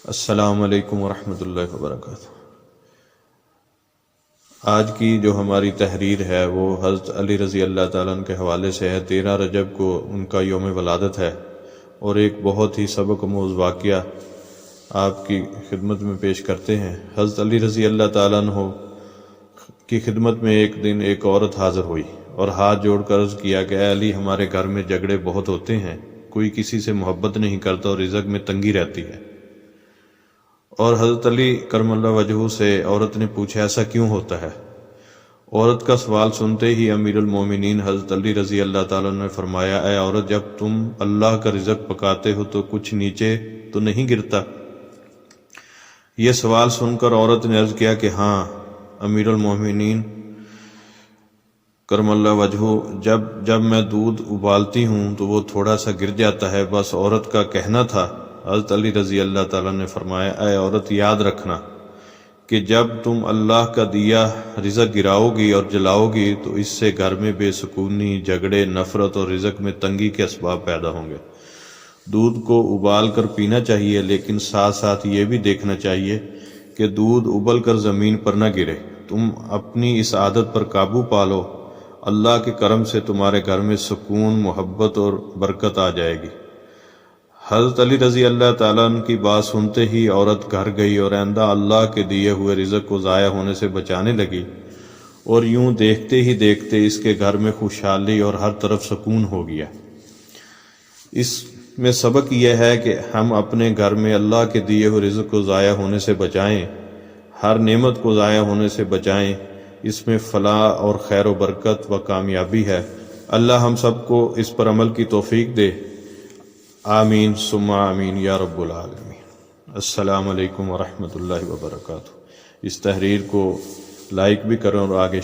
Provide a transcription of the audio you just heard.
السلام علیکم ورحمۃ اللہ وبرکاتہ۔ آج کی جو ہماری تحریر ہے وہ حضرت علی رضی اللہ تعالیٰ عنہ کے حوالے سے ہے۔ 13 رجب کو ان کا یوم ولادت ہے، اور ایک بہت ہی سبق آموز واقعہ آپ کی خدمت میں پیش کرتے ہیں۔ حضرت علی رضی اللہ تعالیٰ عنہ کی خدمت میں ایک دن ایک عورت حاضر ہوئی اور ہاتھ جوڑ کر عرض کیا کہ اے علی، ہمارے گھر میں جھگڑے بہت ہوتے ہیں، کوئی کسی سے محبت نہیں کرتا اور رزق میں تنگی رہتی ہے۔ اور حضرت علی کرم اللہ وجہہ سے عورت نے پوچھا ایسا کیوں ہوتا ہے؟ عورت کا سوال سنتے ہی امیر المومنین حضرت علی رضی اللہ تعالیٰ نے فرمایا، اے عورت، جب تم اللہ کا رزق پکاتے ہو تو کچھ نیچے تو نہیں گرتا؟ یہ سوال سن کر عورت نے عرض کیا کہ ہاں امیر المومنین کرم اللہ وجہہ، جب میں دودھ ابالتی ہوں تو وہ تھوڑا سا گر جاتا ہے، بس عورت کا کہنا تھا۔ حضرت علی رضی اللہ تعالیٰ نے فرمایا، اے عورت، یاد رکھنا کہ جب تم اللہ کا دیا رزق گراؤ گی اور جلاؤ گی تو اس سے گھر میں بے سکونی، جھگڑے، نفرت اور رزق میں تنگی کے اسباب پیدا ہوں گے۔ دودھ کو ابال کر پینا چاہیے، لیکن ساتھ ساتھ یہ بھی دیکھنا چاہیے کہ دودھ ابل کر زمین پر نہ گرے۔ تم اپنی اس عادت پر قابو پالو، اللہ کے کرم سے تمہارے گھر میں سکون، محبت اور برکت آ جائے گی۔ حضرت علی رضی اللہ تعالیٰ عنہ کی بات سنتے ہی عورت گھر گئی اور آئندہ اللہ کے دیے ہوئے رزق کو ضائع ہونے سے بچانے لگی، اور یوں دیکھتے ہی دیکھتے اس کے گھر میں خوشحالی اور ہر طرف سکون ہو گیا۔ اس میں سبق یہ ہے کہ ہم اپنے گھر میں اللہ کے دیے ہوئے رزق کو ضائع ہونے سے بچائیں، ہر نعمت کو ضائع ہونے سے بچائیں، اس میں فلاح اور خیر و برکت و کامیابی ہے۔ اللہ ہم سب کو اس پر عمل کی توفیق دے، آمین ثم آمین یا رب العالمین۔ السلام علیکم ورحمۃ اللہ وبرکاتہ۔ اس تحریر کو لائک بھی کریں اور آگے